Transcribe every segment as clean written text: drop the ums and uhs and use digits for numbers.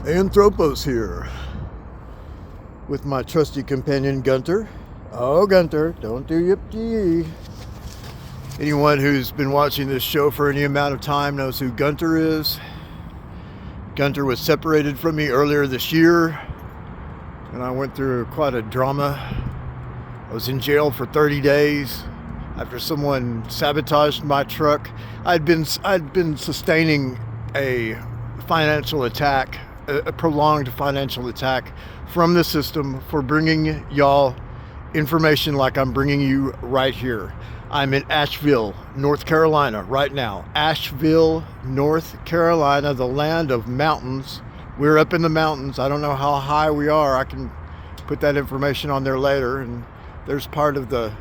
Anthropos here with my trusty companion Gunter. Oh, Gunter, don't do yip-yee. Anyone who's been watching this show for any amount of time knows who Gunter is. Gunter was separated from me earlier this year, and I went through quite a drama. I was in jail for 30 days after someone sabotaged my truck. I'd been sustaining a financial attack, a prolonged financial attack from the system for bringing y'all information like I'm bringing you right here. I'm in Asheville, North Carolina right now. Asheville, North Carolina, the land of mountains. We're up in the mountains. I don't know how high we are. I can put that information on there later. And there's part of the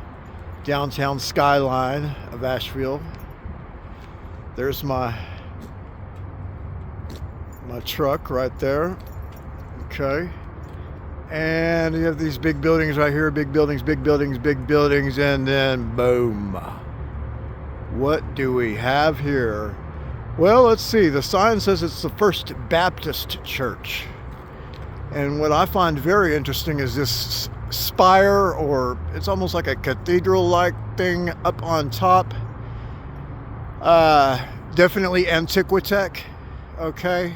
downtown skyline of Asheville. There's my truck right there. Okay. And you have these big buildings right here, big buildings, and then boom. What do we have here? Well, let's see. The sign says it's the First Baptist Church. And what I find very interesting is this spire, or it's almost like a cathedral-like thing up on top. Definitely Antiquitech, okay?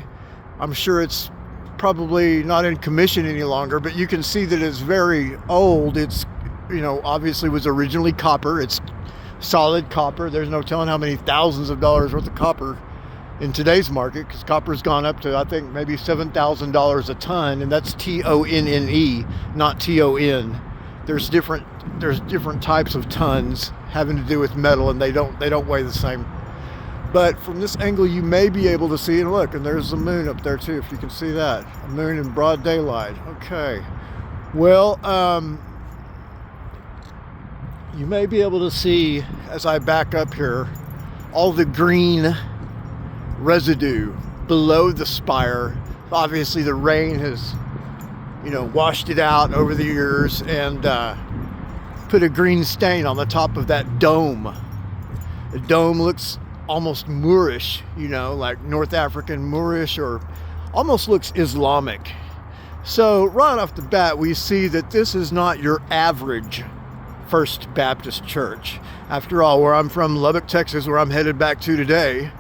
I'm sure it's probably not in commission any longer, but you can see that it's very old. It's, obviously was originally copper. It's solid copper. There's no telling how many thousands of dollars worth of copper in today's market, because copper's gone up to, I think, maybe $7,000 a ton, and that's TONNE, not TON. There's different types of tons having to do with metal, and they don't weigh the same. But from this angle, you may be able to see, and look, and there's the moon up there too, if you can see that. A moon in broad daylight. Okay. Well, you may be able to see, as I back up here, all the green residue below the spire. Obviously, the rain has, washed it out over the years and put a green stain on the top of that dome. The dome looks almost Moorish, like North African Moorish, or almost looks Islamic. So right off the bat, we see that this is not your average First Baptist Church. After all, where I'm from, Lubbock, Texas, where I'm headed back to today,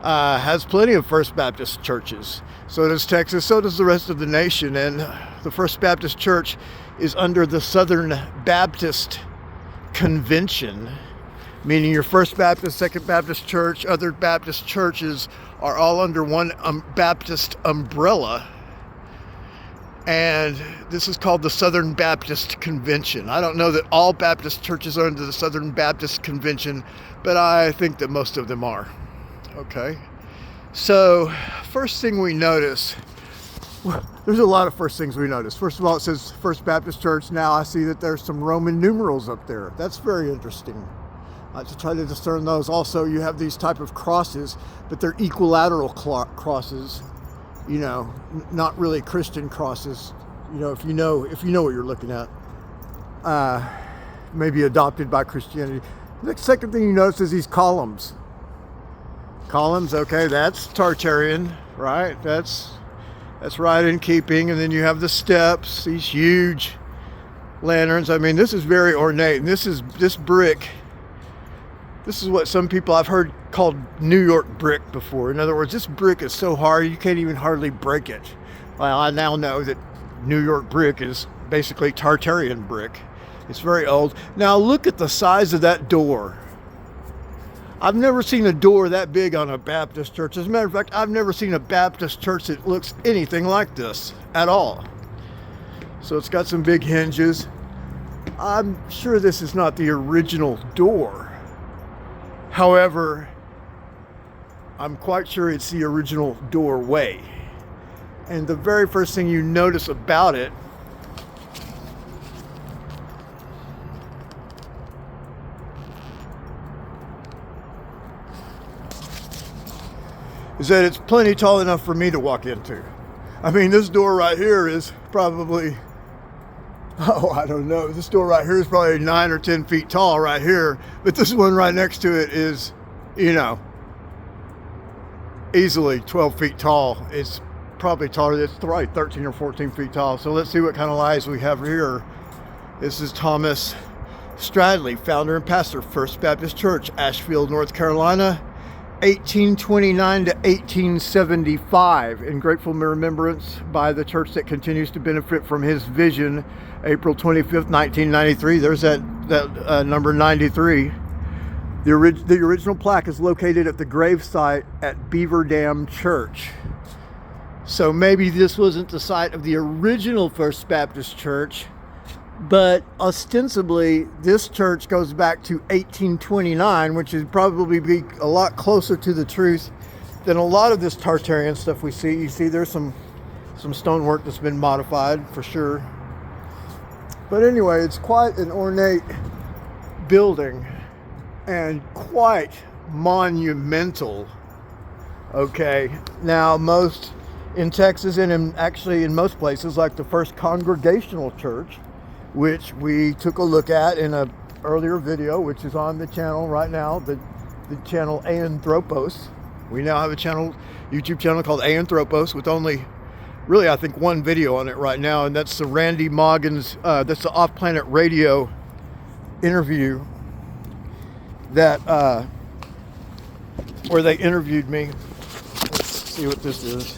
has plenty of First Baptist churches. So does Texas, so does the rest of the nation. And the First Baptist Church is under the Southern Baptist Convention, meaning your First Baptist, Second Baptist Church, other Baptist churches are all under one Baptist umbrella. And this is called the Southern Baptist Convention. I don't know that all Baptist churches are under the Southern Baptist Convention, but I think that most of them are. Okay. So first thing we notice, there's a lot of first things we notice. First of all, it says First Baptist Church. Now I see that there's some Roman numerals up there. That's very interesting. To try to discern those. Also, you have these type of crosses, but they're equilateral crosses, not really Christian crosses, if you know what you're looking at, maybe adopted by Christianity. The second thing you notice is these columns. Columns, okay, that's Tartarian, right? That's right in keeping. And then you have the steps, these huge lanterns. I mean, this is very ornate. And this brick. This is what some people I've heard called New York brick before. In other words, this brick is so hard you can't even hardly break it. Well, I now know that New York brick is basically Tartarian brick. It's very old. Now look at the size of that door. I've never seen a door that big on a Baptist church. As a matter of fact, I've never seen a Baptist church that looks anything like this at all. So it's got some big hinges. I'm sure this is not the original door. However, I'm quite sure it's the original doorway. And the very first thing you notice about it is that it's plenty tall enough for me to walk into. I mean, this door right here is probably, I don't know. This door right here is probably 9 or 10 feet tall right here. But this one right next to it is, easily 12 feet tall. It's probably taller. It's probably 13 or 14 feet tall. So let's see what kind of lives we have here. This is Thomas Stradley, founder and pastor, First Baptist Church, Asheville, North Carolina, 1829 to 1875, in grateful remembrance by the church that continues to benefit from his vision. April 25th, 1993. There's that number 93. The original plaque is located at the gravesite at Beaver Dam Church. So maybe this wasn't the site of the original First Baptist Church, but ostensibly this church goes back to 1829, which would probably be a lot closer to the truth than a lot of this Tartarian stuff we see. You see there's some stonework that's been modified for sure. But anyway, it's quite an ornate building and quite monumental. Okay, now most in Texas and actually in most places, like the First Congregational Church, which we took a look at in an earlier video, which is on the channel right now, the channel Anthropos. We now have a YouTube channel called Anthropos with only, really, I think one video on it right now, and that's the Randy Moggins, that's the Off Planet Radio interview that, where they interviewed me. Let's see what this is.